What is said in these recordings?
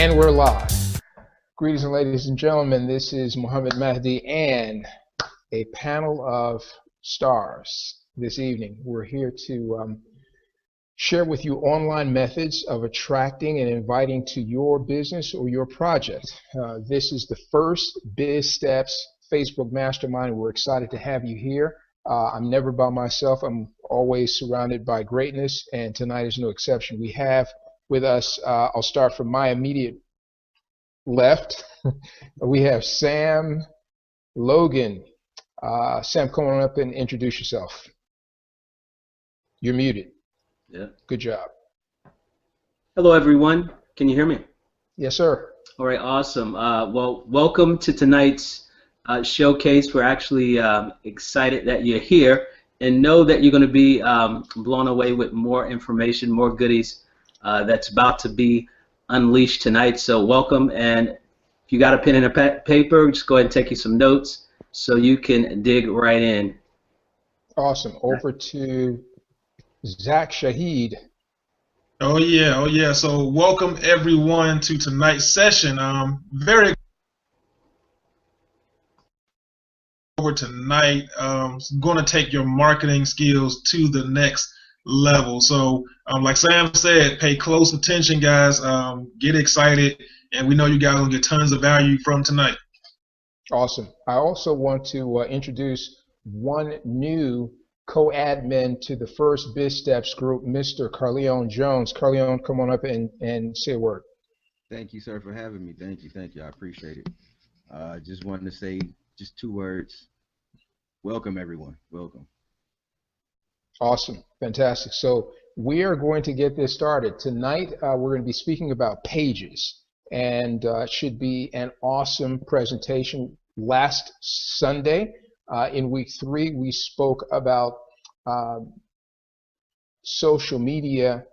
And we're live. Greetings, ladies and gentlemen. This is Muhammad Mahdi and a panel of stars this evening. We're here to share with you online methods of attracting and inviting to your business or your project. This is the FirstBizSteps Facebook Mastermind. We're excited to have you here. I'm never by myself. I'm always surrounded by greatness, and tonight is no exception. We have with us, I'll start from my immediate left. We have Sam Logan. Sam, come on up and introduce yourself. You're muted. Yeah. Good job. Hello, everyone. Can you hear me? Yes, sir. All right, awesome. Well, welcome to tonight's showcase. We're actually excited that you're here, and know that you're going to be blown away with more information, more goodies that's about to be unleashed tonight. So welcome, and if you got a pen and a paper, just go ahead and take you some notes so you can dig right in. Awesome. Over to Zach Shahid. Oh yeah. So welcome everyone to tonight's session. Very over tonight. Going to take your marketing skills to the next level. So like Sam said, pay close attention, guys. Get excited, and we know you guys will get tons of value from tonight. Awesome. I also want to introduce one new co-admin to the FirstBizSteps group, Mr. Carleon Jones. Carleon, come on up and say a word. Thank you, sir, for having me. Thank you. I appreciate it. Just wanted to say just 2 words. Welcome, everyone. Welcome. Awesome. Fantastic. So we are going to get this started. Tonight, we're going to be speaking about pages, and it should be an awesome presentation. Last Sunday, in week 3, we spoke about social media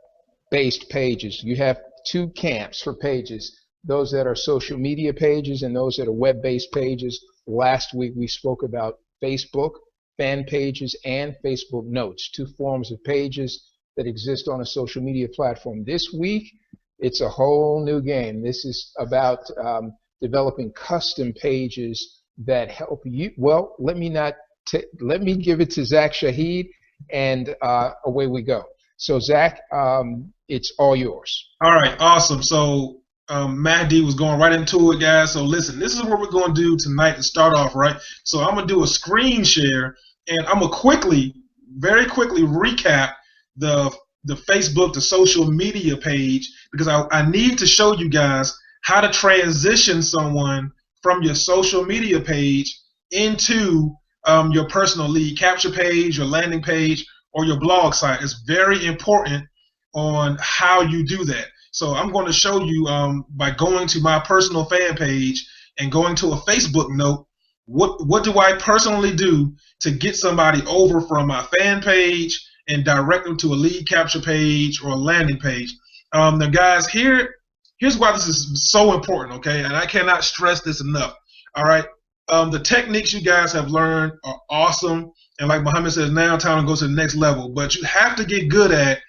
based pages. You have 2 camps for pages, those that are social media pages and those that are web-based pages. Last week we spoke about Facebook fan pages and Facebook notes, 2 forms of pages that exist on a social media platform. This week it's a whole new game. This is about developing custom pages that help you. Well, let me give it to Zach Shahid, and away we go. So Zach, it's all yours. All right, awesome. So Mahdi was going right into it, guys. So listen, this is what we're going to do tonight to start off, right? So I'm going to do a screen share, and I'm going to very quickly recap the Facebook, the social media page, because I need to show you guys how to transition someone from your social media page into your personal lead capture page, your landing page, or your blog site. It's very important on how you do that. So I'm going to show you by going to my personal fan page and going to a Facebook note, what do I personally do to get somebody over from my fan page and direct them to a lead capture page or a landing page. Now guys, here's why this is so important, okay? And I cannot stress this enough, all right? The techniques you guys have learned are awesome, and like Muhammad says, now time to go to the next level. But you have to get good at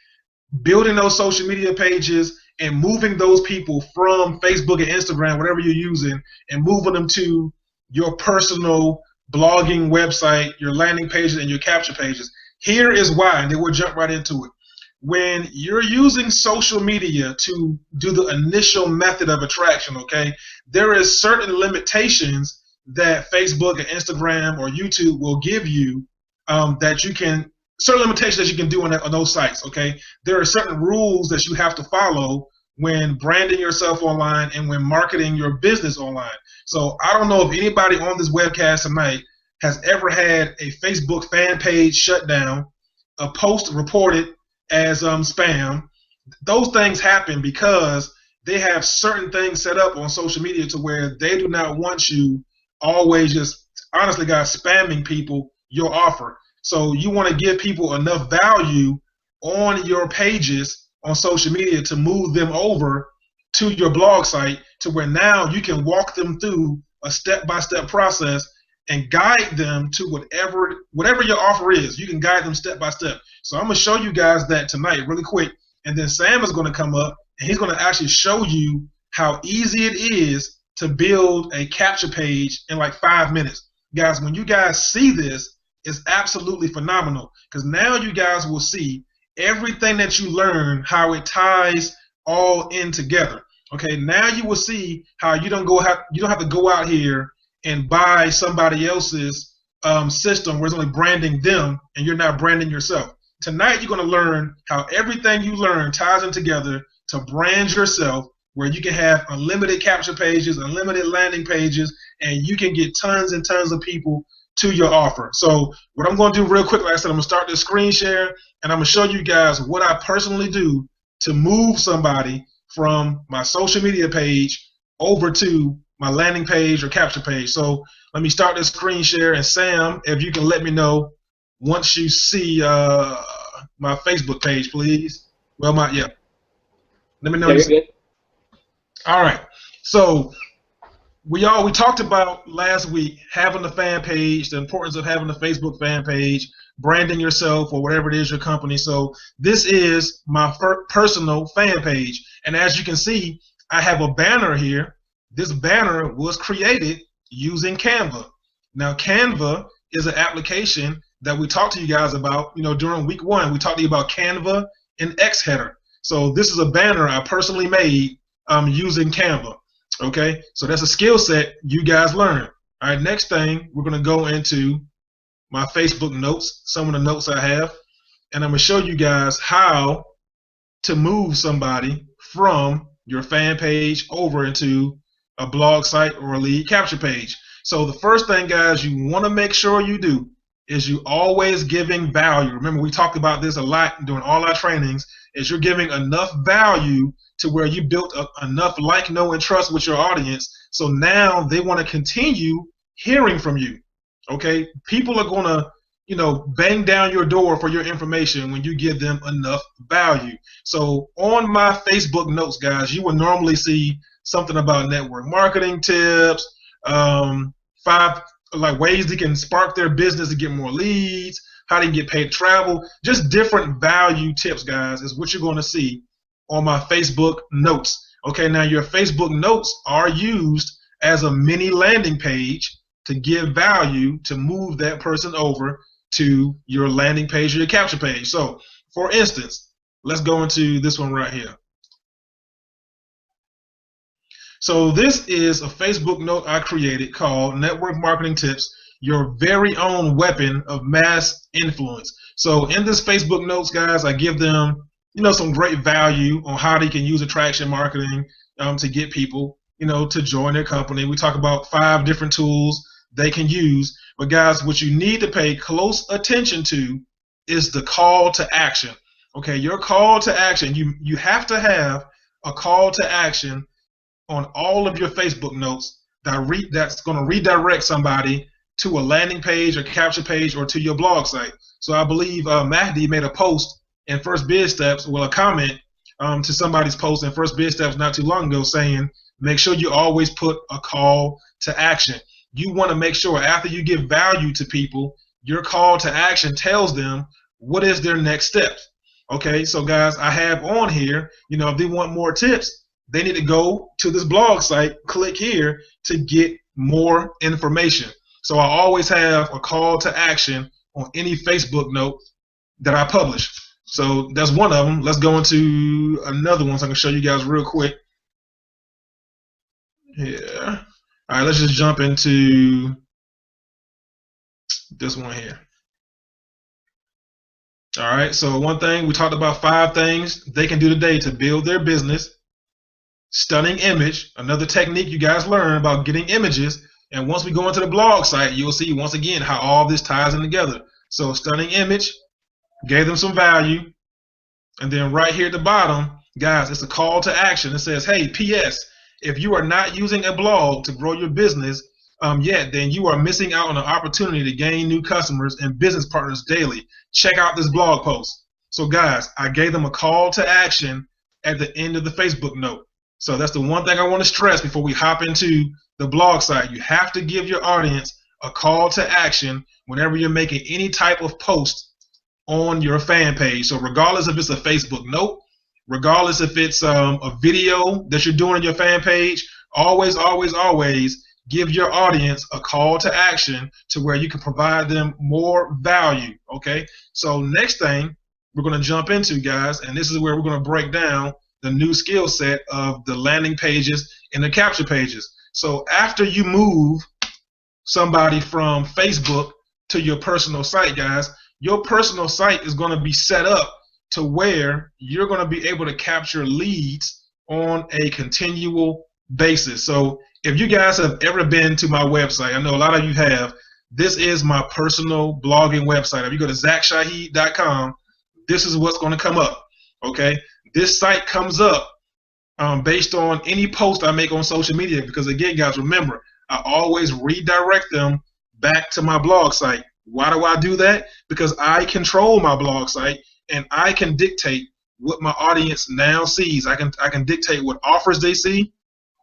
building those social media pages and moving those people from Facebook and Instagram, whatever you're using, and moving them to your personal blogging website, your landing pages, and your capture pages. Here is why, and then we'll jump right into it. When you're using social media to do the initial method of attraction, okay, there is certain limitations that Facebook and Instagram or YouTube will give you certain limitations that you can do on those sites, okay? There are certain rules that you have to follow when branding yourself online and when marketing your business online. So I don't know if anybody on this webcast tonight has ever had a Facebook fan page shut down, a post reported as spam. Those things happen because they have certain things set up on social media to where they do not want you always just, honestly guys, spamming people your offer. So you want to give people enough value on your pages on social media to move them over to your blog site to where now you can walk them through a step-by-step process and guide them to whatever your offer is. You can guide them step by step. So I'm going to show you guys that tonight really quick, and then Sam is going to come up and he's going to actually show you how easy it is to build a capture page in like 5 minutes. Guys, when you guys see this, it's absolutely phenomenal, because now you guys will see everything that you learn, how it ties all in together. Okay, now you will see how you don't have to go out here and buy somebody else's system where it's only branding them and you're not branding yourself. Tonight you're going to learn how everything you learn ties in together to brand yourself, where you can have unlimited capture pages, unlimited landing pages, and you can get tons and tons of people to your offer. So what I'm going to do real quick, like I said, I'm going to start this screen share, and I'm going to show you guys what I personally do to move somebody from my social media page over to my landing page or capture page. So let me start this screen share, and Sam, if you can let me know once you see my Facebook page, please. Well, let me know. Yeah, All right. So we talked about last week having a fan page, the importance of having a Facebook fan page, branding yourself or whatever it is your company. So this is my personal fan page, and as you can see, I have a banner here. This banner was created using Canva. Now, Canva is an application that we talked to you guys about. During week 1, we talked to you about Canva and Xheader. So this is a banner I personally made using Canva. Okay, so that's a skill set you guys learn. All right, next thing, we're going to go into my Facebook notes, some of the notes I have, and I'm going to show you guys how to move somebody from your fan page over into a blog site or a lead capture page. So the first thing, guys, you want to make sure you do is you always giving value. Remember, we talked about this a lot during all our trainings, is you're giving enough value to where you built enough like, know, and trust with your audience. So now they want to continue hearing from you. Okay, people are going to, bang down your door for your information when you give them enough value. So on my Facebook notes, guys, you will normally see something about network marketing tips, 5 ways they can spark their business to get more leads, how they can get paid to travel, just different value tips, guys, is what you're going to see on my Facebook notes. Okay, now your Facebook notes are used as a mini landing page to give value to move that person over to your landing page or your capture page. So, for instance, let's go into this one right here. So this is a Facebook note I created called Network Marketing Tips, Your Very Own Weapon of Mass Influence. So in this Facebook notes, guys, I give them some great value on how they can use attraction marketing to get people to join their company. We talk about 5 different tools they can use. But guys, what you need to pay close attention to is the call to action. Okay, your call to action, you have to have a call to action on all of your Facebook notes that's going to redirect somebody to a landing page or capture page or to your blog site. So I believe Mahdi made a post in FirstBizSteps, a comment to somebody's post in FirstBizSteps not too long ago saying, make sure you always put a call to action. You want to make sure after you give value to people, your call to action tells them what is their next steps. Okay, so guys, I have on here, if they want more tips, they need to go to this blog site, click here to get more information. So I always have a call to action on any Facebook note that I publish. So that's one of them. Let's go into another one so I can show you guys real quick. Yeah. All right, let's just jump into this one here. All right, so one thing, we talked about 5 things they can do today to build their business. Stunning image, another technique you guys learn about getting images. And once we go into the blog site, you'll see once again how all this ties in together. So stunning image, gave them some value. And then right here at the bottom, guys, it's a call to action. It says, hey, P.S., if you are not using a blog to grow your business yet, then you are missing out on an opportunity to gain new customers and business partners daily. Check out this blog post. So guys, I gave them a call to action at the end of the Facebook note. So that's the one thing I want to stress before we hop into the blog site. You have to give your audience a call to action whenever you're making any type of post on your fan page. So regardless if it's a Facebook note, regardless if it's a video that you're doing on your fan page. Always, always, always give your audience a call to action to where you can provide them more value. Okay, so next thing we're going to jump into, guys, and this is where we're going to break down the new skill set of the landing pages and the capture pages. So after you move somebody from Facebook to your personal site, guys, your personal site is going to be set up to where you're going to be able to capture leads on a continual basis. So if you guys have ever been to my website, I know a lot of you have, this is my personal blogging website. If you go to zachshahid.com, this is what's going to come up. Okay, this site comes up based on any post I make on social media, because again, guys, remember, I always redirect them back to my blog site. Why do I do that? Because I control my blog site, and I can dictate what my audience now sees. I can dictate what offers they see.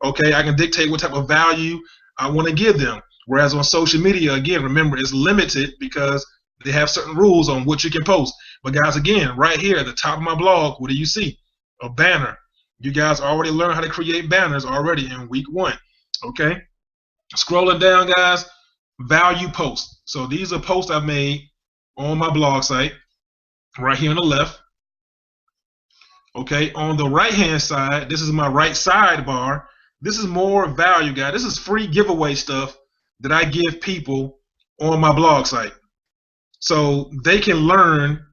Okay, I can dictate what type of value I want to give them. Whereas on social media, again, remember, it's limited because they have certain rules on what you can post. But guys, again, right here at the top of my blog, what do you see? A banner. You guys already learned how to create banners already in week 1. Okay, scrolling down, guys, value posts. So these are posts I've made on my blog site right here on the left. Okay, on the right hand side, this is my right sidebar. This is more value, guys. This is free giveaway stuff that I give people on my blog site, so they can learn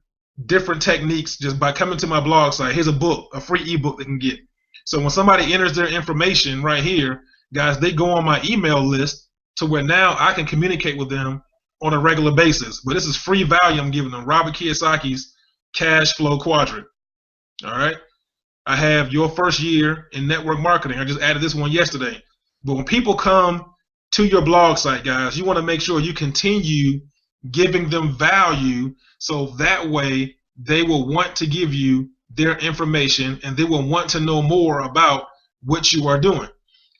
different techniques just by coming to my blog site. Here's a book, a free ebook they can get. So when somebody enters their information right here, guys, they go on my email list to where now I can communicate with them on a regular basis. But this is free value I'm giving them. Robert Kiyosaki's Cash Flow Quadrant. All right. I have your first year in network marketing. I just added this one yesterday. But when people come to your blog site, guys, you want to make sure you continue giving them value, so that way they will want to give you their information and they will want to know more about what you are doing.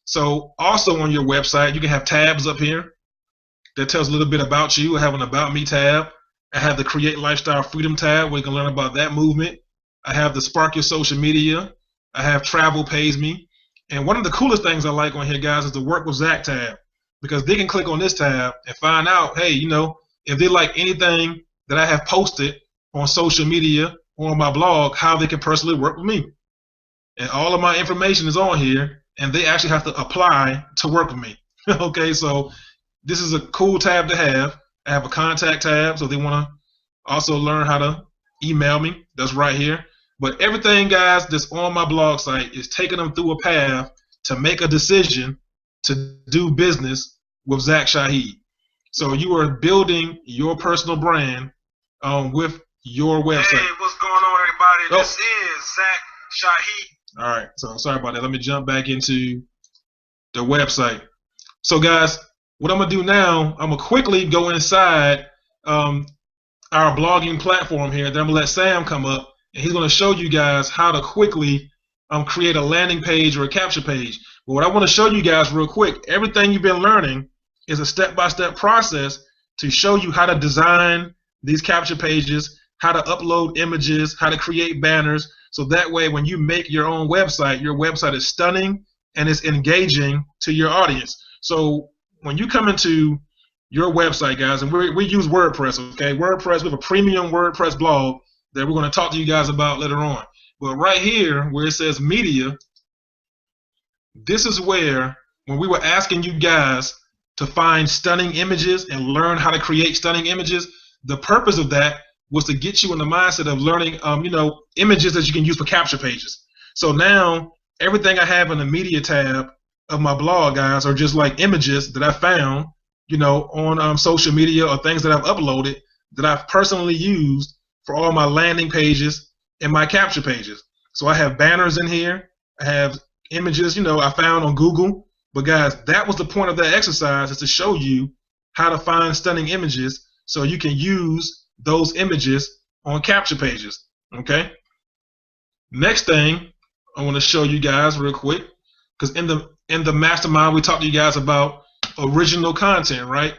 So also on your website, you can have tabs up here that tells a little bit about you. I have an About Me tab. I have the Create Lifestyle Freedom tab where you can learn about that movement. I have the Spark Your Social Media. I have Travel Pays Me. And one of the coolest things I like on here, guys, is the Work with Zach tab, because they can click on this tab and find out, hey, you know, if they like anything that I have posted on social media or on my blog, how they can personally work with me. And all of my information is on here, and they actually have to apply to work with me. Okay, so this is a cool tab to have. I have a contact tab, so they want to also learn how to email me. That's right here. But everything, guys, that's on my blog site is taking them through a path to make a decision to do business with Zach Shahid. So you are building your personal brand with your website. Hey, what's going on, everybody? This is Zach Shahid. All right, so sorry about that. Let me jump back into the website. So, guys, what I'm going to do now, I'm going to quickly go inside our blogging platform here. Then I'm going to let Sam come up, and he's going to show you guys how to quickly create a landing page or a capture page. But what I want to show you guys real quick, everything you've been learning is a step-by-step process to show you how to design these capture pages, how to upload images, how to create banners, so that way when you make your own website, your website is stunning and it's engaging to your audience. So when you come into your website, guys, and we use WordPress, okay? WordPress, we have a premium WordPress blog that we're going to talk to you guys about later on. But right here where it says media, this is where, when we were asking you guys to find stunning images and learn how to create stunning images, the purpose of that was to get you in the mindset of learning, you know, images that you can use for capture pages. So now everything I have in the media tab of my blog, guys, are just like images that I found, you know, on social media or things that I've uploaded that I've personally used for all my landing pages and my capture pages. So I have banners in here. I have images, you know, I found on Google. But guys, that was the point of that exercise, is to show you how to find stunning images so you can use those images on capture pages. Okay. Next thing I want to show you guys real quick, because in the mastermind we talked to you guys about original content, right?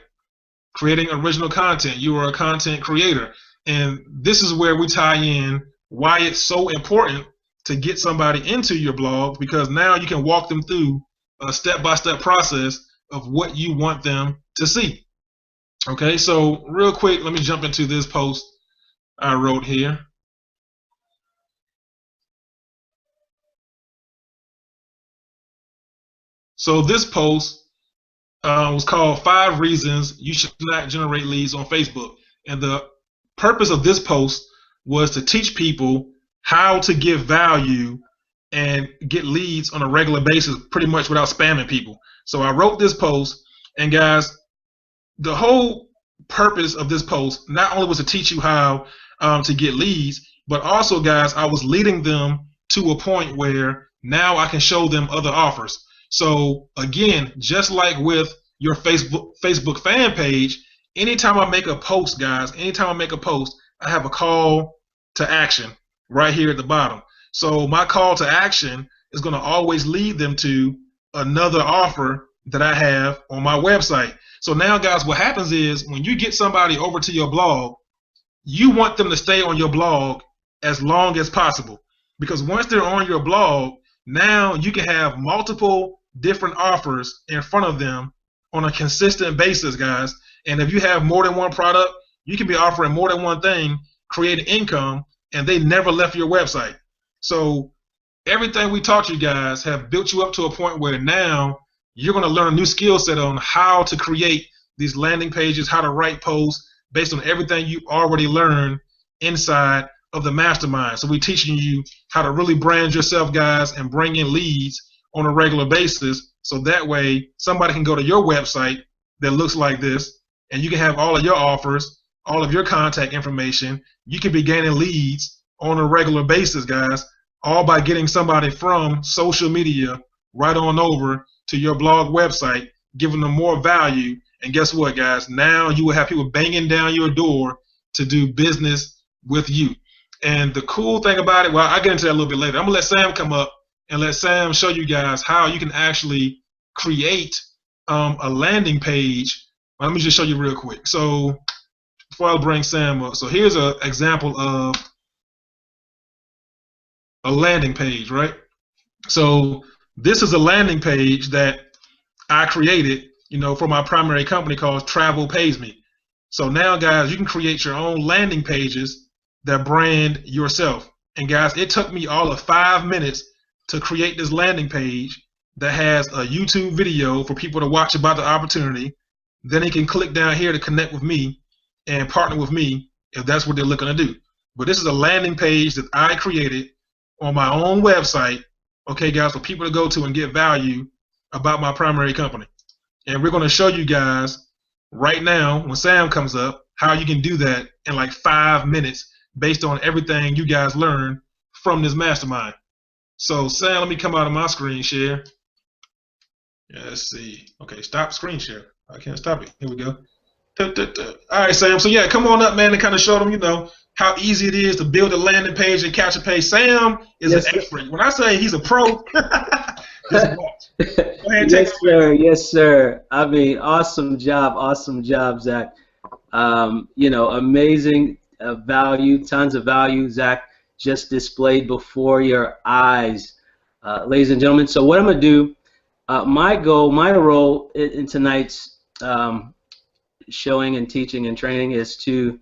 Creating original content. You are a content creator, and this is where we tie in why it's so important to get somebody into your blog, because now you can walk them through a step-by-step process of what you want them to see. Okay, so real quick, let me jump into this post I wrote here. So this post was called 5 Reasons You Should Not Generate Leads on Facebook. And the purpose of this post was to teach people how to give value and get leads on a regular basis, pretty much without spamming people. So I wrote this post, and guys, the whole purpose of this post not only was to teach you how to get leads, but also, guys, I was leading them to a point where now I can show them other offers. So again, just like with your Facebook fan page, anytime I make a post, guys, anytime I make a post, I have a call to action right here at the bottom. So my call to action is going to always lead them to another offer that I have on my website. So now, guys, what happens is when you get somebody over to your blog, you want them to stay on your blog as long as possible, because once they're on your blog, now you can have multiple different offers in front of them on a consistent basis, guys. And if you have more than one product, you can be offering more than one thing, creating income, and they never left your website. So everything we taught you guys have built you up to a point where now you're going to learn a new skill set on how to create these landing pages, how to write posts based on everything you already learned inside of the mastermind. So we're teaching you how to really brand yourself, guys, and bring in leads on a regular basis, so that way somebody can go to your website that looks like this, and you can have all of your offers, all of your contact information. You can be gaining leads on a regular basis, guys, all by getting somebody from social media right on over to your blog website, giving them more value. And guess what, guys? Now you will have people banging down your door to do business with you. And the cool thing about it, well, I'll get into that a little bit later. I'm going to let Sam come up and let Sam show you guys how you can actually create a landing page. Let me just show you real quick. So before I bring Sam up, so here's an example of a landing page, right? So this is a landing page that I created, for my primary company called Travel Pays Me. So now, guys, you can create your own landing pages that brand yourself. And guys, it took me all of 5 minutes to create this landing page that has a YouTube video for people to watch about the opportunity. Then they can click down here to connect with me and partner with me if that's what they're looking to do. But this is a landing page that I created on my own website, okay, guys, for people to go to and get value about my primary company. And we're going to show you guys right now, when Sam comes up, how you can do that in like 5 minutes based on everything you guys learned from this mastermind. So Sam, let me come out of my screen share. Yeah, let's see. Okay, stop screen share. I can't stop it. Here we go. All right, Sam. So yeah, come on up, man, and kind of show them, how easy it is to build a landing page and capture page. Sam is an expert. When I say he's a pro, he's a boss. Go ahead, yes, sir. Yes, sir. I mean, awesome job, Zach. Amazing value, tons of value, Zach, just displayed before your eyes, ladies and gentlemen. So what I'm going to do, my role in tonight's showing and teaching and training is to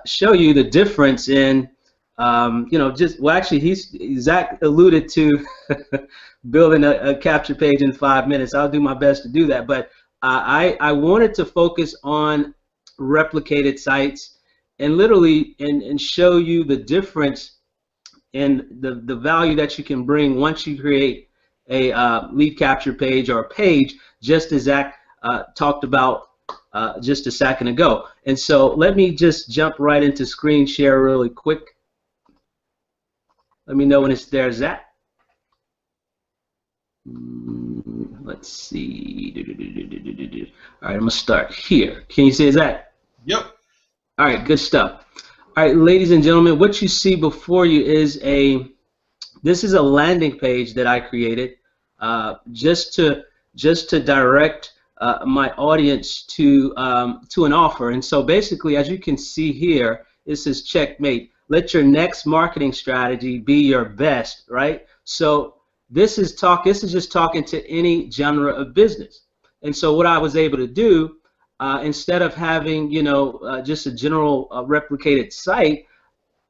show you the difference in, actually, Zach alluded to building a capture page in 5 minutes. I'll do my best to do that, but I wanted to focus on replicated sites and literally and show you the difference in the value that you can bring once you create a lead capture page or a page, just as Zach talked about just a second ago. And so let me just jump right into screen share really quick. Let me know when it's there, Zach. Let's see. All right, I'm going to start here. Can you see Zach? Yep. All right, good stuff. All right, ladies and gentlemen, what you see before you is this is a landing page that I created just to direct my audience to an offer. And so basically, as you can see here, this is checkmate. let your next marketing strategy be your best, right? So this is just talking to any genre of business. And so what I was able to do, instead of having, just a general replicated site,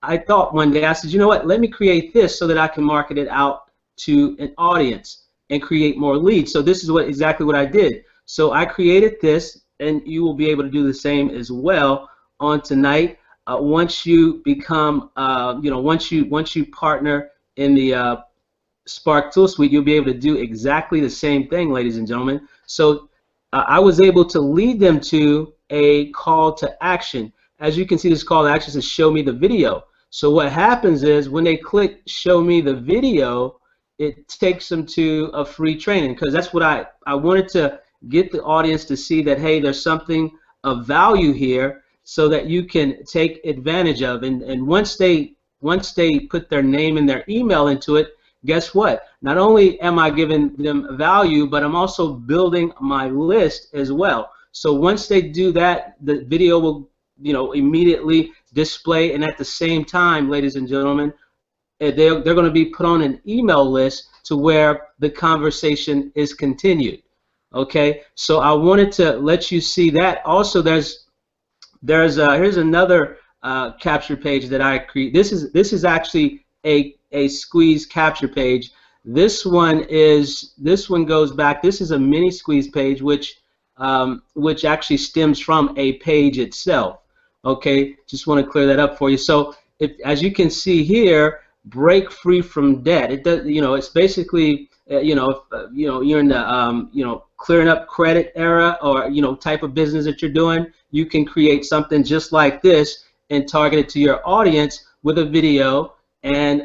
I thought one day, I said, you know what, let me create this so that I can market it out to an audience and create more leads. So this is exactly what I did. So I created this, and you will be able to do the same as well on tonight. Once you become, once you partner in the Spark Tool Suite, you'll be able to do exactly the same thing, ladies and gentlemen. So I was able to lead them to a call to action. As you can see, this call to action says show me the video. So what happens is when they click show me the video, it takes them to a free training, because that's what I wanted to get the audience to see, that hey, there's something of value here so that you can take advantage of. And once they put their name and their email into it, guess what? Not only am I giving them value, but I'm also building my list as well. So once they do that, the video will immediately display, and at the same time, ladies and gentlemen, they're going to be put on an email list to where the conversation is continued. Okay, so I wanted to let you see that. Also, here's another capture page that I create. This is actually a squeeze capture page. This one goes back. This is a mini squeeze page, which actually stems from a page itself. Okay, just want to clear that up for you. So as you can see here, break free from debt. It does, it's basically, if you're in the clearing up credit era, or type of business that you're doing, you can create something just like this and target it to your audience with a video, and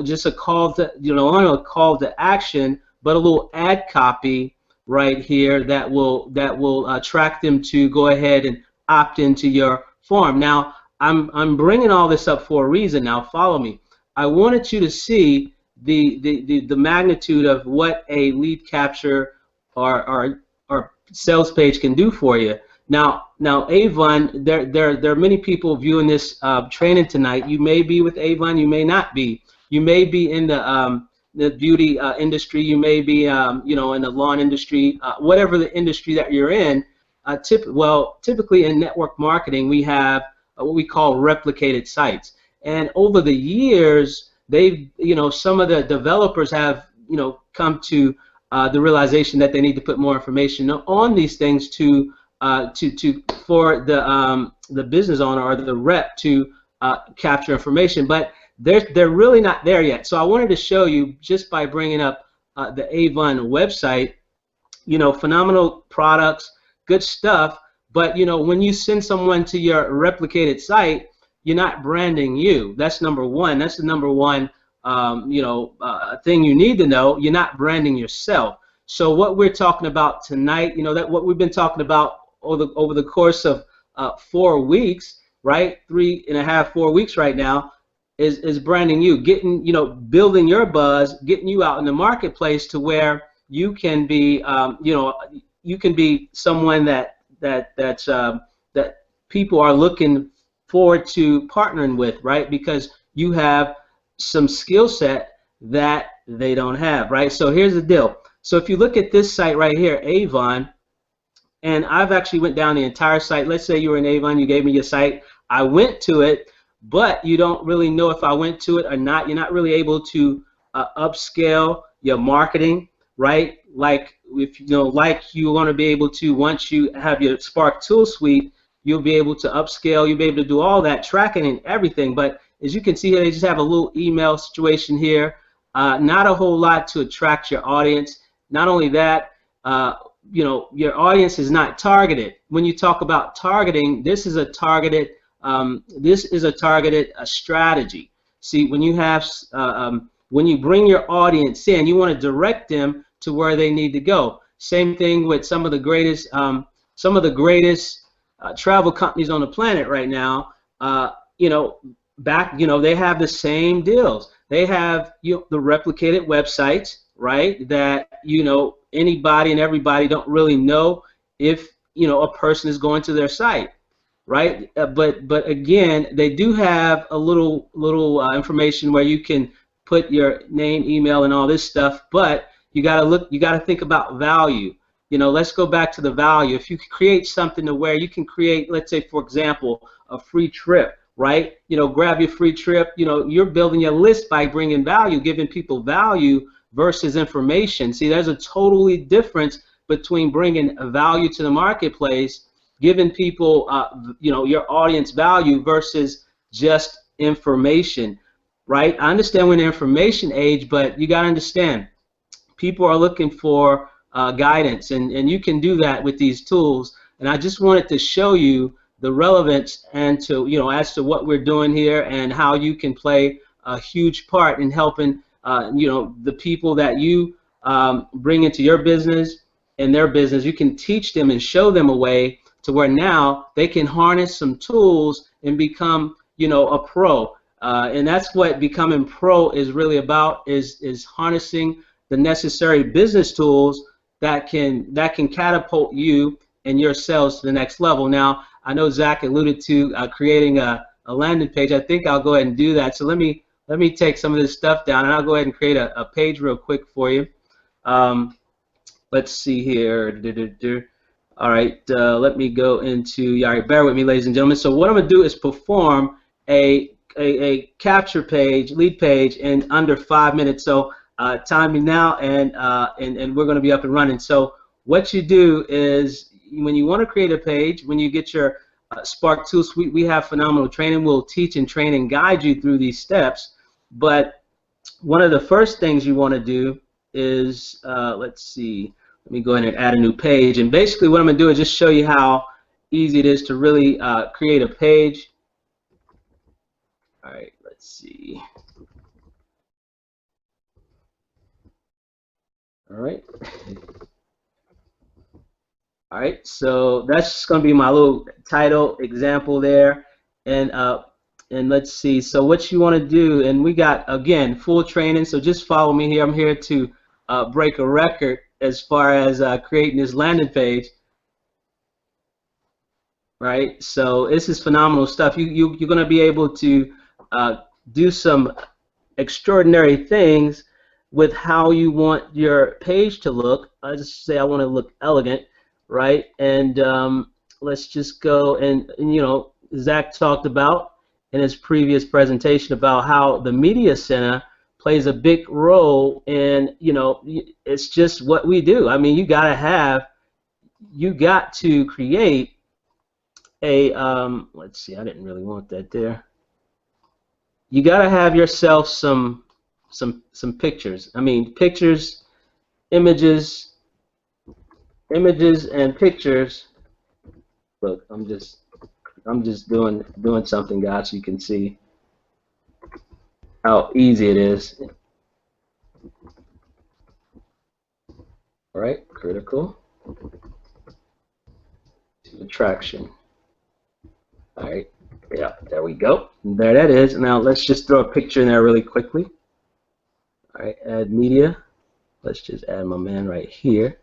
just a call to, not only a call to action, but a little ad copy right here that will attract them to go ahead and opt into your form. Now I'm bringing all this up for a reason. Now follow me. I wanted you to see the magnitude of what a lead capture or sales page can do for you. Now Avon, there are many people viewing this training tonight. You may be with Avon, you may not be. You may be in the beauty industry. You may be in the lawn industry. Whatever the industry that you're in. Typically in network marketing, we have what we call replicated sites. And over the years, some of the developers have come to the realization that they need to put more information on these things for the business owner or the rep to capture information, but they're really not there yet. So I wanted to show you, just by bringing up the Avon website, phenomenal products, good stuff, but when you send someone to your replicated site, you're not branding you. That's number one. That's the number one thing you need to know. You're not branding yourself. So what we're talking about tonight, that what we've been talking about over the course of 4 weeks, right? 3.5, 4 weeks right now, is branding you, getting, building your buzz, getting you out in the marketplace to where you can be, you can be someone that people are looking forward to partnering with, right? Because you have some skill set that they don't have, right? So here's the deal. So if you look at this site right here, Avon, and I've actually went down the entire site. Let's say you were in Avon, you gave me your site. I went to it, but you don't really know if I went to it or not. You're not really able to upscale your marketing, right? Like if like you want to be able to, once you have your Spark Tool Suite, you'll be able to upscale. You'll be able to do all that tracking and everything. But as you can see here, they just have a little email situation here. Not a whole lot to attract your audience. Not only that, your audience is not targeted. When you talk about targeting, this is a targeted strategy. See, when you have when you bring your audience in, you want to direct them to where they need to go. Same thing with some of the greatest travel companies on the planet right now. They have the same deals. They have the replicated websites, right? That anybody and everybody don't really know if a person is going to their site. right? But again, they do have a little information where you can put your name, email, and all this stuff. But you gotta think about value. You know, let's go back to the value. If you create something to where you can create, let's say, for example, a free trip, right? You know, grab your free trip. You know, you're building your list by bringing value, giving people value versus information. See, there's a totally difference between bringing a value to the marketplace, giving people, you know, your audience value versus just information, right? I understand we're in the information age, but you got to understand, people are looking for guidance, and you can do that with these tools. And I just wanted to show you the relevance and to, you know, as to what we're doing here and how you can play a huge part in helping, you know, the people that you bring into your business and their business. You can teach them and show them a way to where now they can harness some tools and become, you know, a pro. And that's what becoming pro is really about, is harnessing the necessary business tools that can catapult you and your sales to the next level. Now, I know Zach alluded to creating a landing page. I think I'll go ahead and do that. So let me take some of this stuff down, and I'll go ahead and create a page real quick for you. Let's see here. All right, let me go into, all right, bear with me, ladies and gentlemen. So what I'm going to do is perform a capture page, lead page, in under 5 minutes. So time me now, and we're going to be up and running. So what you do is, when you want to create a page, when you get your Spark Tool Suite, we have phenomenal training. We'll teach and train and guide you through these steps. But one of the first things you want to do is, let's see, let me go ahead and add a new page. And basically what I'm going to do is just show you how easy it is to really create a page. All right, let's see. All right. All right, so that's just going to be my little title example there. And let's see, so what you want to do, and we got, again, full training, so just follow me here. I'm here to break a record as far as creating this landing page. Right, so this is phenomenal stuff. You're going to be able to do some extraordinary things with how you want your page to look. I just say I want to look elegant, right? And let's just go and you know, Zach talked about in his previous presentation about how the media center plays a big role in, you know, it's just what we do. I mean, you got to create a let's see, I didn't really want that there. You got to have yourself some pictures. I mean, pictures, images and pictures. Look, I'm just doing something, guys, so you can see how easy it is. All right, critical attraction. All right, yeah, there we go. There that is. Now let's just throw a picture in there really quickly. All right, add media. Let's just add my man right here.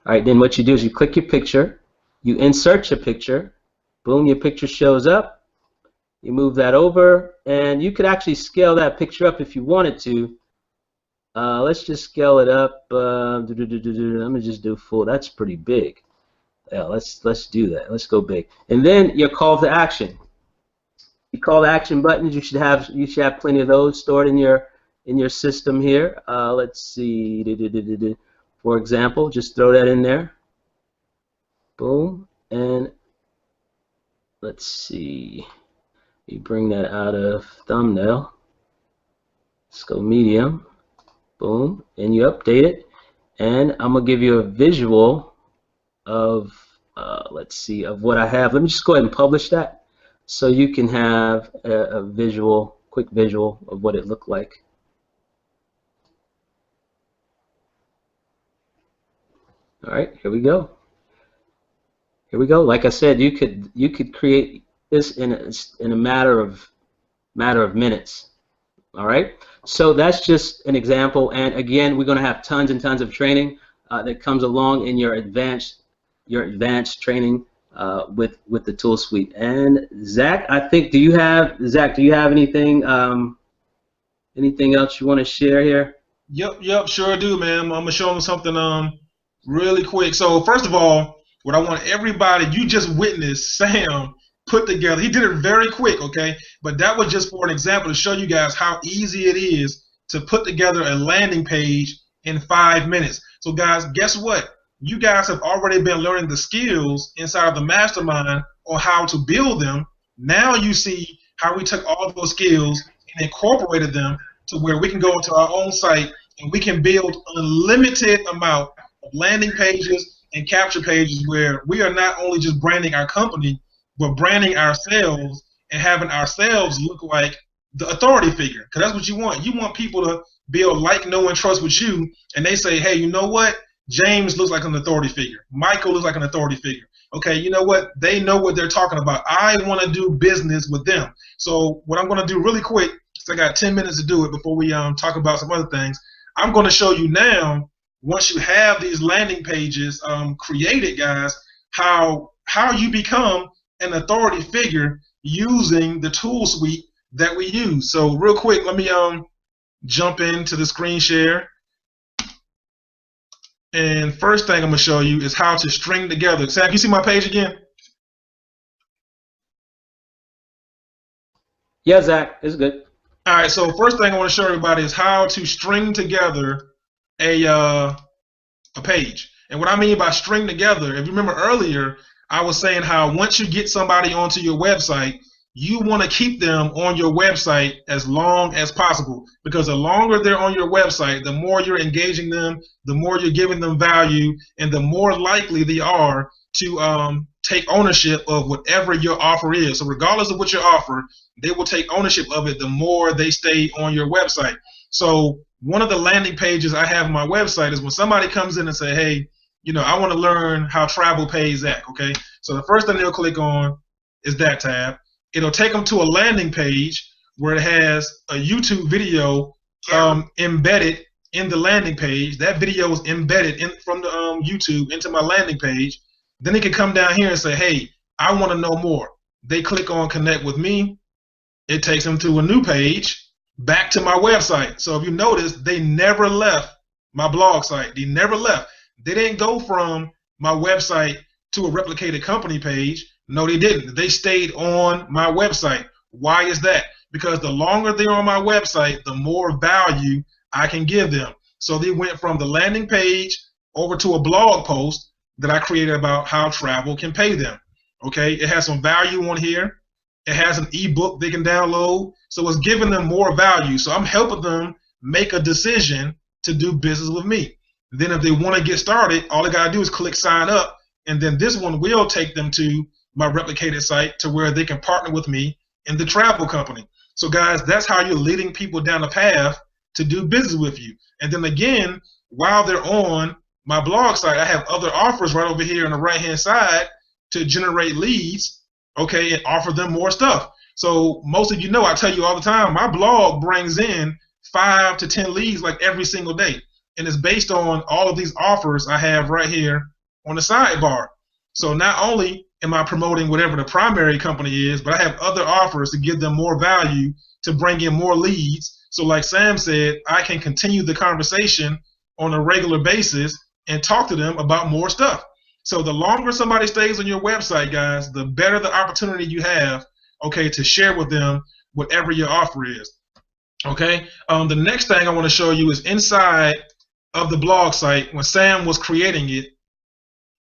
All right, then what you do is you click your picture, you insert your picture, boom, your picture shows up. You move that over, and you could actually scale that picture up if you wanted to. Let's just scale it up. Let me just do full. That's pretty big. Yeah, let's do that. Let's go big. And then your call to action. Your call to action buttons. You should have plenty of those stored in your system here. Let's see. For example, just throw that in there. Boom. And let's see. You bring that out of thumbnail. Let's go medium. Boom. And you update it. And I'm going to give you a visual of, let's see, of what I have. Let me just go ahead and publish that so you can have a visual, quick visual of what it looked like. All right, here we go. Here we go. Like I said, you could create this in a matter of minutes. All right. So that's just an example. And again, we're going to have tons and tons of training that comes along in your advanced training with the tool suite. And Zach, I think, do you have anything anything else you want to share here? Yep, sure do, man. I'm gonna show them something really quick. So first of all, what I want everybody, you just witnessed Sam put together. He did it very quick, okay? But that was just for an example to show you guys how easy it is to put together a landing page in 5 minutes. So guys, guess what? You guys have already been learning the skills inside of the mastermind on how to build them. Now you see how we took all of those skills and incorporated them to where we can go into our own site and we can build unlimited amount of landing pages and capture pages where we are not only just branding our company, but branding ourselves and having ourselves look like the authority figure. Because that's what you want. You want people to build like, know, and trust with you, and they say, hey, you know what? James looks like an authority figure. Michael looks like an authority figure. Okay, you know what? They know what they're talking about. I want to do business with them. So what I'm going to do really quick, because I got 10 minutes to do it before we talk about some other things, I'm going to show you now, once you have these landing pages created, guys, how you become an authority figure using the tool suite that we use. So real quick, let me jump into the screen share. And first thing I'm going to show you is how to string together. Sam, can you see my page again? Yeah, Zach, it's good. All right, so first thing I want to show everybody is how to string together a page. And what I mean by string together, if you remember earlier, I was saying how once you get somebody onto your website, you want to keep them on your website as long as possible, because the longer they're on your website, the more you're engaging them, the more you're giving them value, and the more likely they are to take ownership of whatever your offer is. So regardless of what your offer, they will take ownership of it the more they stay on your website. So one of the landing pages I have on my website is when somebody comes in and say, hey, you know, I want to learn how travel pays Zach, okay? So the first thing they'll click on is that tab. It'll take them to a landing page where it has a YouTube video embedded in the landing page. That video is embedded from the YouTube into my landing page. Then they can come down here and say, hey, I want to know more. They click on connect with me. It takes them to a new page back to my website. So if you notice, they never left my blog site. They never left. They didn't go from my website to a replicated company page. No, they didn't. They stayed on my website. Why is that? Because the longer they're on my website, the more value I can give them. So they went from the landing page over to a blog post that I created about how travel can pay them. Okay, it has some value on here. It has an ebook they can download. So it's giving them more value. So I'm helping them make a decision to do business with me. Then if they want to get started, all they got to do is click sign up. And then this one will take them to my replicated site to where they can partner with me in the travel company. So guys, that's how you're leading people down the path to do business with you. And then again, while they're on my blog site, I have other offers right over here on the right-hand side to generate leads, okay, and offer them more stuff. So most of you know, I tell you all the time, my blog brings in 5 to 10 leads like every single day. And it's based on all of these offers I have right here on the sidebar. So not only am I promoting whatever the primary company is, but I have other offers to give them more value, to bring in more leads. So like Sam said, I can continue the conversation on a regular basis and talk to them about more stuff. So the longer somebody stays on your website, guys, the better the opportunity you have, okay, to share with them whatever your offer is. Okay, the next thing I want to show you is inside of the blog site when Sam was creating it,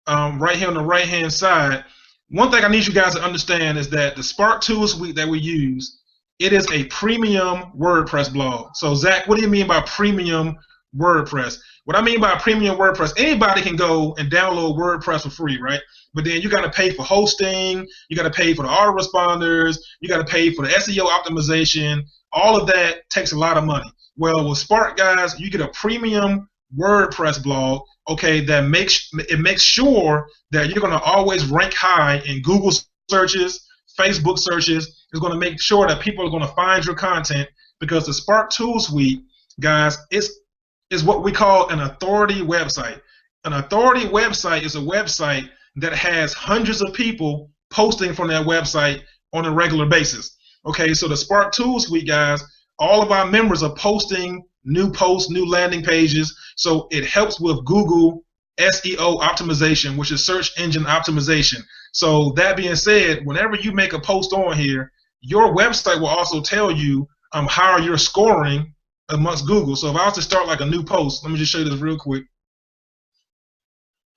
right here on the right-hand side. One thing I need you guys to understand is that the Spark Tool Suite that we use, it is a premium WordPress blog. So Zach, what do you mean by premium WordPress? What I mean by premium WordPress, anybody can go and download WordPress for free, right? But then you got to pay for hosting, you got to pay for the autoresponders, you got to pay for the SEO optimization. All of that takes a lot of money. Well, with Spark, guys, you get a premium WordPress blog, okay, that makes sure that you're going to always rank high in Google searches, Facebook searches. It's going to make sure that people are going to find your content, because the Spark Tool Suite, guys, is what we call an authority website. An authority website is a website that has hundreds of people posting from that website on a regular basis. Okay, so the Spark Tool Suite, guys, all of our members are posting new posts, new landing pages, so it helps with Google SEO optimization, which is search engine optimization. So that being said, whenever you make a post on here, your website will also tell you how you're scoring amongst Google. So if I was to start like a new post, let me just show you this real quick.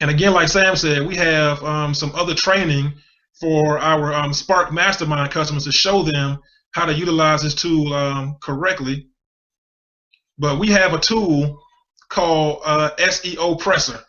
And again, like Sam said, we have some other training for our Spark Mastermind customers to show them how to utilize this tool correctly. But we have a tool called SEO Presser.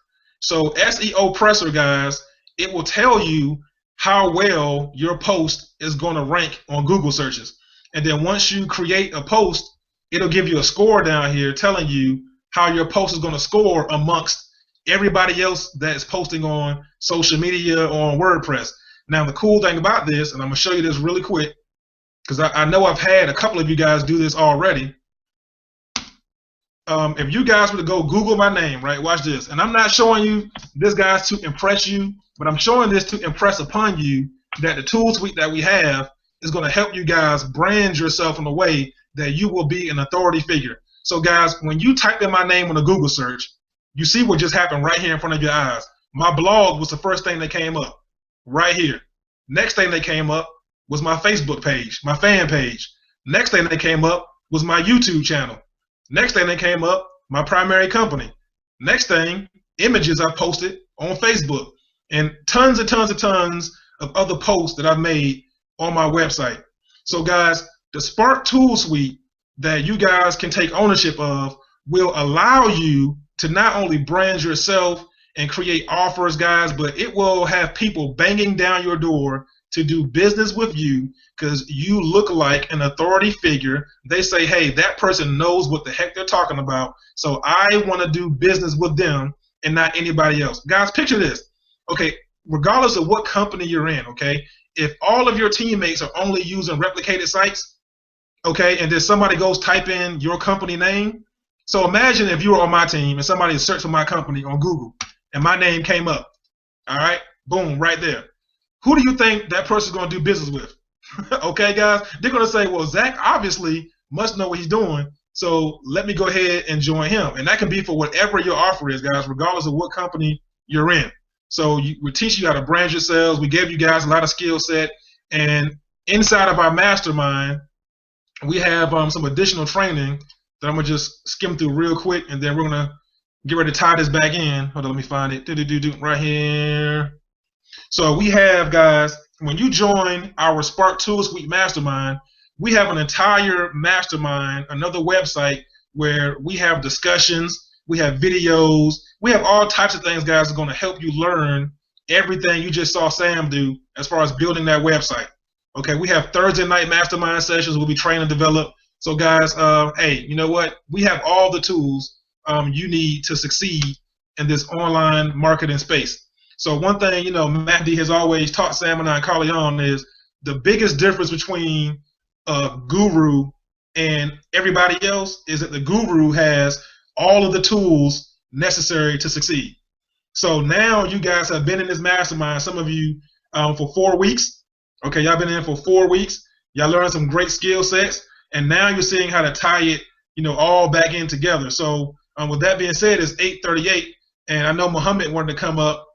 So SEO Presser, guys, it will tell you how well your post is going to rank on Google searches. And then once you create a post, it'll give you a score down here telling you how your post is going to score amongst everybody else that's posting on social media or on WordPress. Now, the cool thing about this, and I'm going to show you this really quick, because I know I've had a couple of you guys do this already. If you guys were to go Google my name, right, watch this. And I'm not showing you this, guys, to impress you, but I'm showing this to impress upon you that the tool suite that we have is going to help you guys brand yourself in a way that you will be an authority figure. So, guys, when you type in my name on a Google search, you see what just happened right here in front of your eyes. My blog was the first thing that came up right here. Next thing that came up was my Facebook page, my fan page. Next thing that came up was my YouTube channel. Next thing that came up, my primary company. Next thing, images I posted on Facebook, and tons and tons and tons of other posts that I've made on my website. So guys, the Spark Tool Suite that you guys can take ownership of will allow you to not only brand yourself and create offers, guys, but it will have people banging down your door to do business with you because you look like an authority figure. They say, hey, that person knows what the heck they're talking about, so I want to do business with them and not anybody else. Guys, picture this. Okay, regardless of what company you're in, okay, if all of your teammates are only using replicated sites, okay, and then somebody goes type in your company name. So imagine if you were on my team and somebody searched for my company on Google and my name came up. All right, boom, right there. Who do you think that person's going to do business with? Okay, guys, they're going to say, well, Zach obviously must know what he's doing, so let me go ahead and join him. And that can be for whatever your offer is, guys, regardless of what company you're in. So we teach you how to brand yourselves. We gave you guys a lot of skill set. And inside of our mastermind, we have some additional training that I'm going to just skim through real quick, and then we're going to get ready to tie this back in. Hold on, let me find it. Right here. So we have, guys, when you join our Spark Tool Suite Mastermind, we have an entire mastermind, another website where we have discussions, we have videos, we have all types of things, guys, that are going to help you learn everything you just saw Sam do as far as building that website. Okay, we have Thursday night mastermind sessions we'll be training and develop. So, guys, hey, you know what? We have all the tools you need to succeed in this online marketing space. So one thing, you know, Matt D has always taught Sam and I and Carly on is the biggest difference between a guru and everybody else is that the guru has all of the tools necessary to succeed. So now you guys have been in this mastermind, some of you for 4 weeks. Okay, y'all been in for 4 weeks. Y'all learned some great skill sets, and now you're seeing how to tie it, you know, all back in together. So with that being said, it's 8:38, and I know Muhammad wanted to come up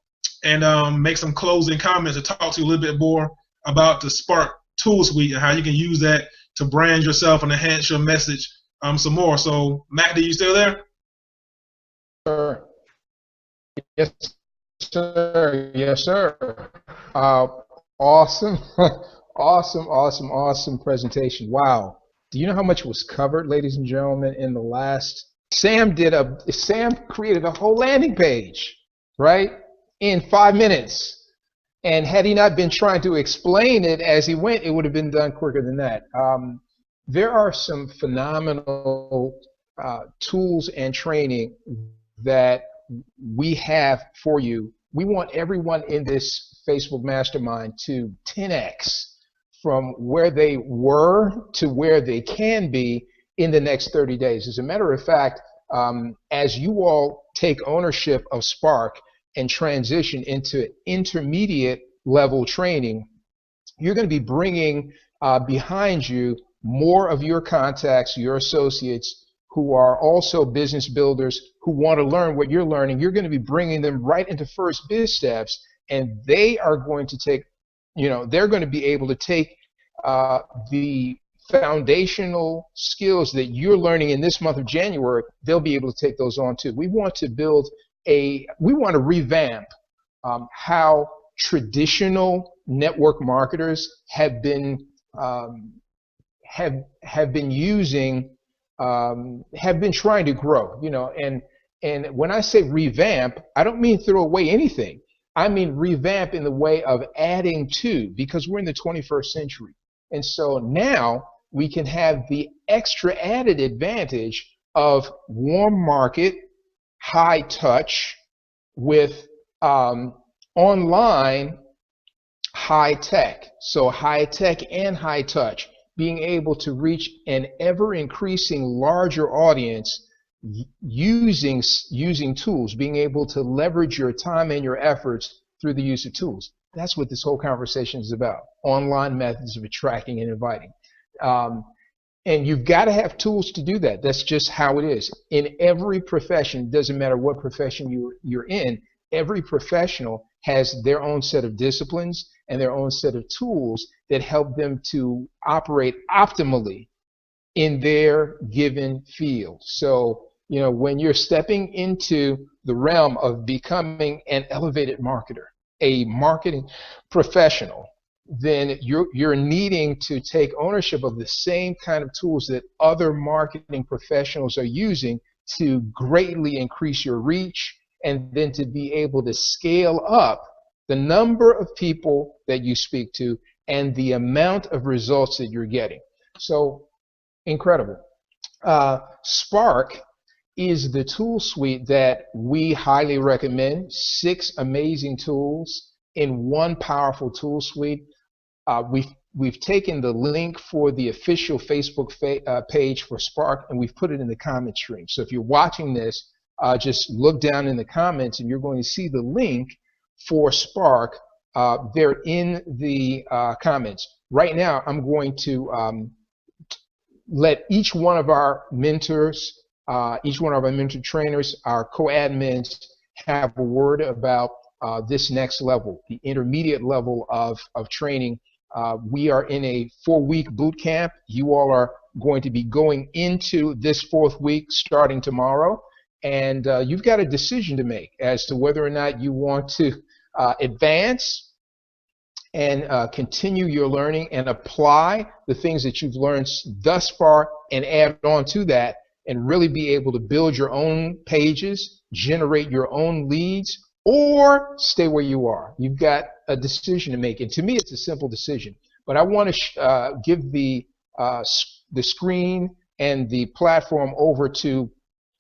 and make some closing comments to talk to you a little bit more about the Spark Tool Suite and how you can use that to brand yourself and enhance your message some more. So, Matt, are you still there? Sir. Yes, sir. Yes, sir. Awesome. awesome presentation. Wow. Do you know how much was covered, ladies and gentlemen, in the last? Sam created a whole landing page, right, in 5 minutes. And had he not been trying to explain it as he went, it would have been done quicker than that. There are some phenomenal tools and training that we have for you. We want everyone in this Facebook Mastermind to 10x from where they were to where they can be in the next 30 days. As a matter of fact, as you all take ownership of Spark and transition into intermediate level training, you're going to be bringing behind you more of your contacts, your associates who are also business builders who want to learn what you're learning. You're going to be bringing them right into FirstBizSteps, and they are going to take, they're going to be able to take the foundational skills that you're learning in this month of January. They'll be able to take those on too. We want to revamp how traditional network marketers have been trying to grow, and when I say revamp, I don't mean throw away anything. I mean revamp in the way of adding to, because we're in the 21st century. And so now we can have the extra added advantage of warm market, high touch with online high tech. So high tech and high touch, being able to reach an ever increasing larger audience using tools, being able to leverage your time and your efforts through the use of tools. That's what this whole conversation is about. Online methods of attracting and inviting. And you've got to have tools to do that. That's just how it is. In every profession, it doesn't matter what profession you're in, every professional has their own set of disciplines and their own set of tools that help them to operate optimally in their given field. So, when you're stepping into the realm of becoming an elevated marketer, a marketing professional, then you're needing to take ownership of the same kind of tools that other marketing professionals are using to greatly increase your reach, and then to be able to scale up the number of people that you speak to and the amount of results that you're getting. So incredible. Spark is the tool suite that we highly recommend. 6 amazing tools in one powerful tool suite. We've taken the link for the official Facebook page for Spark, and we've put it in the comment stream. So if you're watching this, just look down in the comments and you're going to see the link for Spark. They're in the comments. Right now, I'm going to let each one of our mentors, each one of our mentor trainers, our co-admins, have a word about this next level, the intermediate level of training. We are in a 4-week boot camp. You all are going to be going into this 4th week starting tomorrow, and you've got a decision to make as to whether or not you want to advance and continue your learning and apply the things that you've learned thus far and add on to that, and really be able to build your own pages, generate your own leads, or stay where you are. You've got a decision to make. And to me, it's a simple decision. But I want to give the screen and the platform over to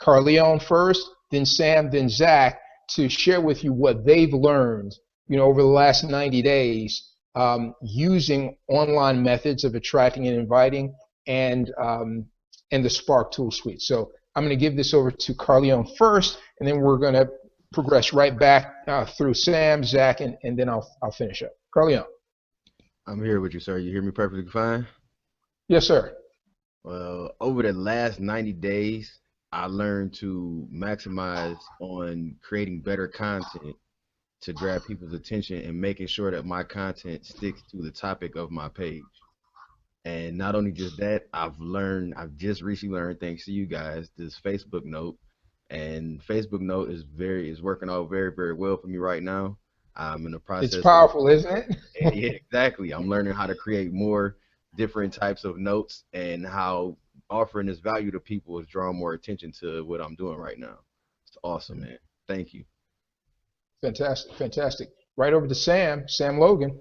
Carleon first, then Sam, then Zach, to share with you what they've learned, over the last 90 days using online methods of attracting and inviting, and the Spark tool suite. So I'm going to give this over to Carleon first, and then we're going to progress right back through Sam, Zach, and then I'll finish up. Carleon. I'm here with you, sir. You hear me perfectly fine? Yes, sir. Well, over the last 90 days, I learned to maximize on creating better content to grab people's attention and making sure that my content sticks to the topic of my page. And not only just that, I've just recently learned, thanks to you guys, this Facebook Note. And Facebook Note is working out very, very well for me right now. I'm in the process. It's powerful, isn't it? Yeah, exactly. I'm learning how to create more different types of notes, and how offering this value to people is drawing more attention to what I'm doing right now. It's awesome, man. Thank you. Fantastic, fantastic. Right over to Sam Logan.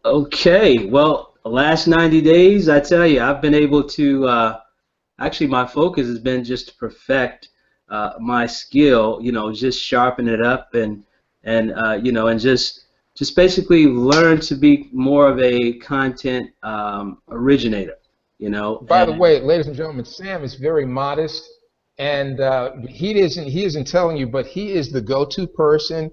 Okay, well, the last 90 days, I tell you, I've been able to, actually my focus has been just to perfect my skill, just sharpen it up and just basically learn to be more of a content originator, By the way, ladies and gentlemen, Sam is very modest, and he isn't telling you, but he is the go-to person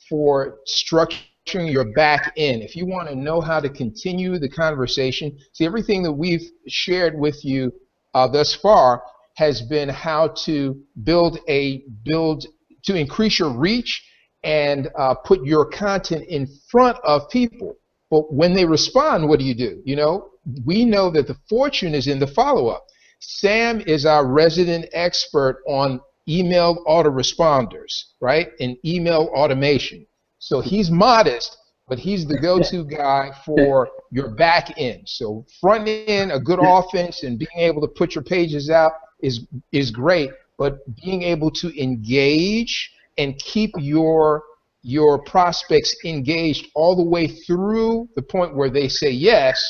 for structuring your back end. If you want to know how to continue the conversation, see, everything that we've shared with you thus far has been how to build to increase your reach and put your content in front of people. But when they respond, what do? You know, we know that the fortune is in the follow-up. Sam is our resident expert on email autoresponders, right? And email automation. So he's modest, but he's the go-to guy for your back end. So front end, a good offense, and being able to put your pages out is great, but being able to engage and keep your prospects engaged all the way through the point where they say yes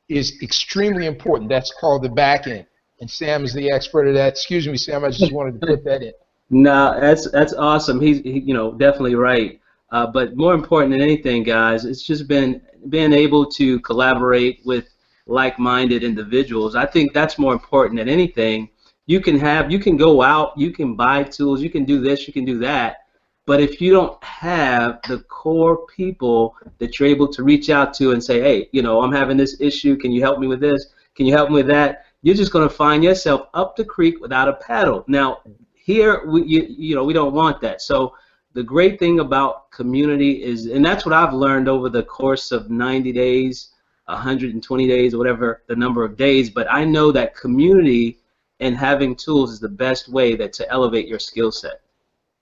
is extremely important. That's called the back end. And Sam is the expert of that. Excuse me, Sam, I just wanted to put that in. No, that's awesome. He's definitely right. But more important than anything, guys, it's just being able to collaborate with like-minded individuals. I think that's more important than anything. You can go out, you can buy tools, you can do this, you can do that. But if you don't have the core people that you're able to reach out to and say, hey, you know, I'm having this issue, can you help me with this? Can you help me with that? You're just going to find yourself up the creek without a paddle. Now, here, we don't want that. So the great thing about community is, and that's what I've learned over the course of 90 days, 120 days, whatever the number of days, but I know that community and having tools is the best way to elevate your skill set.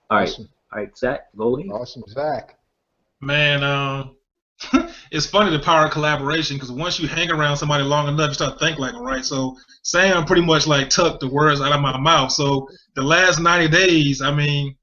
All right. Awesome. All right, Zach, go ahead. Awesome, Zach. Man, it's funny, the power of collaboration, because once you hang around somebody long enough, you start thinking like them, right? So Sam pretty much like took the words out of my mouth. So the last 90 days, I mean,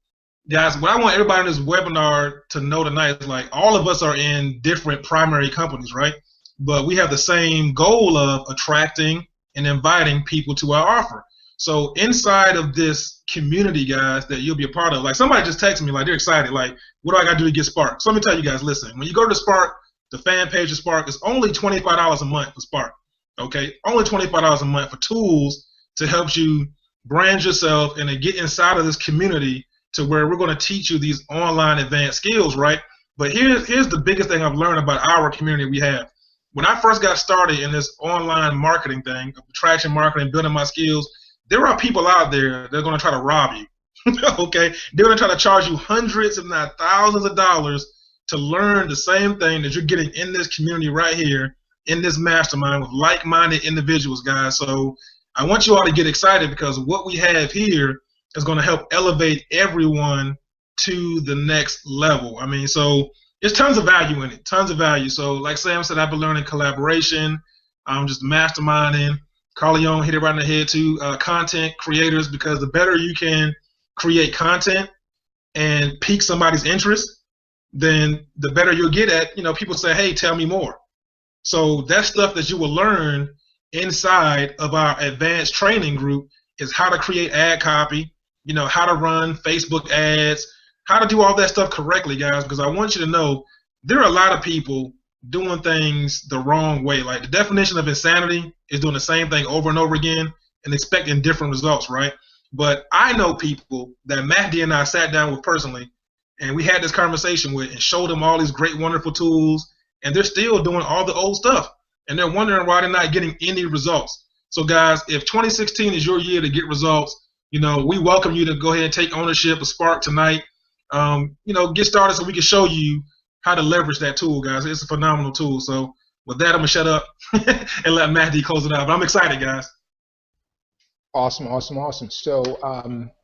guys, what I want everybody in this webinar to know tonight is, like, all of us are in different primary companies, right? But we have the same goal of attracting and inviting people to our offer. So inside of this community, guys, that you'll be a part of, like, somebody just texted me, like, they're excited, like, what do I got to do to get Spark? So let me tell you guys, listen, when you go to Spark, the fan page of Spark, is only $25 a month for Spark, okay? Only $25 a month for tools to help you brand yourself and to get inside of this community to where we're going to teach you these online advanced skills, right? But here's the biggest thing I've learned about our community we have. When I first got started in this online marketing thing, attraction marketing, building my skills, there are people out there that are going to try to rob you, okay? They're going to try to charge you hundreds, if not thousands of dollars to learn the same thing that you're getting in this community right here, in this mastermind with like-minded individuals, guys. So I want you all to get excited, because what we have here is going to help elevate everyone to the next level. I mean, so there's tons of value in it, tons of value. So like Sam said, I've been learning collaboration, just masterminding. Carleon hit it right in the head too. Content creators, because the better you can create content and pique somebody's interest, then the better you'll get at, people say, hey, tell me more. So that stuff that you will learn inside of our advanced training group is how to create ad copy, how to run Facebook ads, how to do all that stuff correctly, guys, because I want you to know there are a lot of people doing things the wrong way. Like, the definition of insanity is doing the same thing over and over again and expecting different results, right? But I know people that Mahdi and I sat down with personally, and we had this conversation with and showed them all these great, wonderful tools, and they're still doing all the old stuff, and they're wondering why they're not getting any results. So, guys, if 2016 is your year to get results, we welcome you to go ahead and take ownership of Spark tonight. Get started so we can show you how to leverage that tool, guys. It's a phenomenal tool. So with that, I'm going to shut up and let Mahdi close it out. But I'm excited, guys. Awesome, awesome, awesome. So,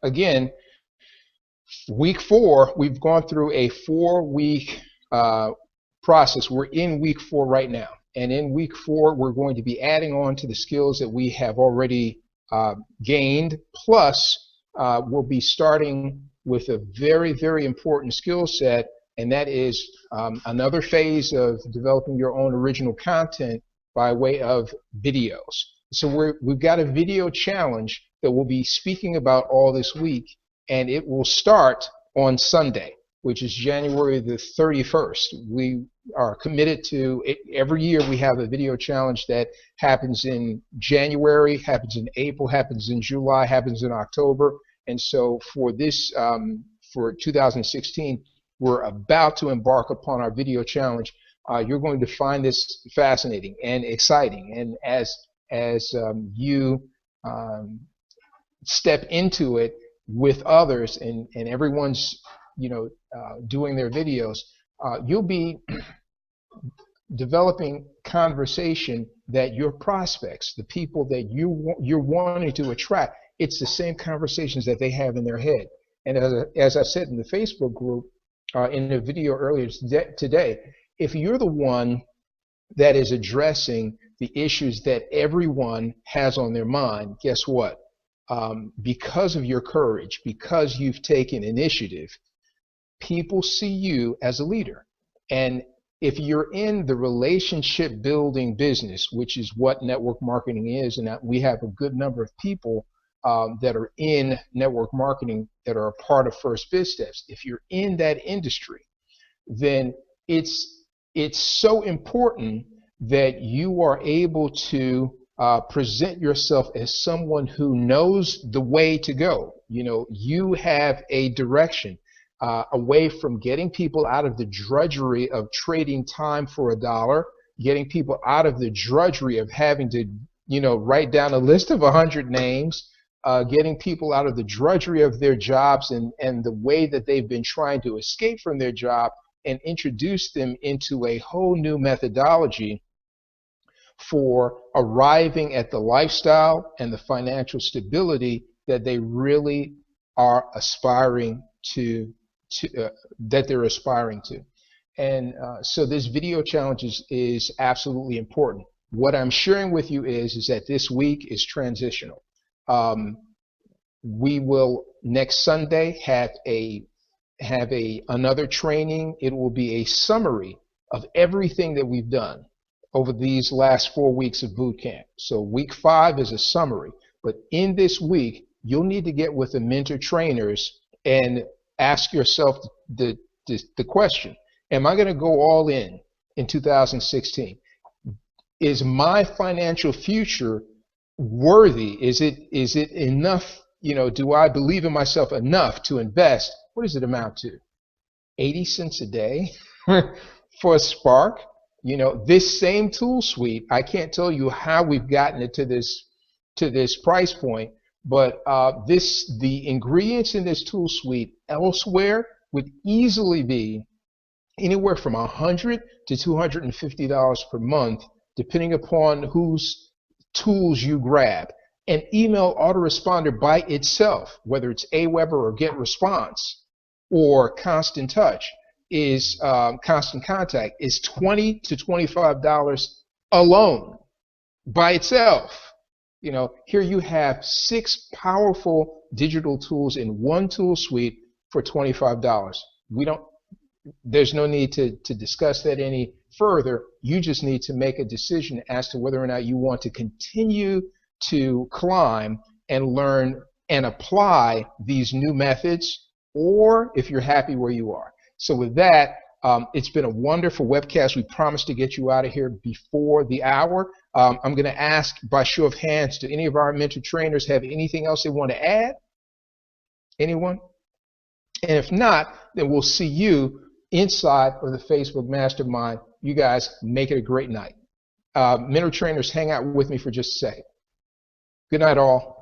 again, week 4, we've gone through a 4-week process. We're in week 4 right now. And in week 4, we're going to be adding on to the skills that we have already gained. Plus, we'll be starting with a very, very important skill set, and that is another phase of developing your own original content by way of videos. So we've got a video challenge that we'll be speaking about all this week, and it will start on Sunday, which is January the 31st. We are committed to it. Every year we have a video challenge that happens in January, happens in April, happens in July, happens in October. And so for this, for 2016, we're about to embark upon our video challenge. You're going to find this fascinating and exciting. And as you step into it with others, and everyone's doing their videos, you'll be developing conversation that your prospects, the people that you're wanting to attract, it's the same conversations that they have in their head. And as I said in the Facebook group, in a video earlier today, if you're the one that is addressing the issues that everyone has on their mind, guess what? Because of your courage, because you've taken initiative, people see you as a leader. And if you're in the relationship building business, which is what network marketing is, and we have a good number of people that are in network marketing that are a part of FirstBizSteps. If you're in that industry, then it's so important that you are able to present yourself as someone who knows the way to go. You have a direction away from getting people out of the drudgery of trading time for $1, getting people out of the drudgery of having to, write down a list of 100 names, getting people out of the drudgery of their jobs and the way that they've been trying to escape from their job, and introduce them into a whole new methodology for arriving at the lifestyle and the financial stability that they really are aspiring to that they're aspiring to. And so this video challenge is absolutely important. What I'm sharing with you is that this week is transitional. We will next Sunday have another training. It will be a summary of everything that we've done over these last 4 weeks of boot camp. So week 5 is a summary, but in this week you'll need to get with the mentor trainers and ask yourself the question: am I going to go all in 2016? Is my financial future worthy? Is it enough? Do I believe in myself enough to invest? What does it amount to? 80 cents a day for a Spark? This same tool suite, I can't tell you how we've gotten it to this price point, but the ingredients in this tool suite elsewhere would easily be anywhere from $100 to $250 per month, depending upon whose tools you grab. An email autoresponder by itself, whether it's Aweber or GetResponse or Constant Touch, is Constant Contact, is $20 to $25 alone by itself. Here you have 6 powerful digital tools in one tool suite for $25. There's no need to discuss that any further. You just need to make a decision as to whether or not you want to continue to climb and learn and apply these new methods, or if you're happy where you are. So with that, it's been a wonderful webcast. We promised to get you out of here before the hour. I'm going to ask by show of hands, do any of our mentor trainers have anything else they want to add? Anyone? And if not, then we'll see you inside of the Facebook Mastermind. You guys make it a great night. Mentor trainers, hang out with me for just a second. Good night, all.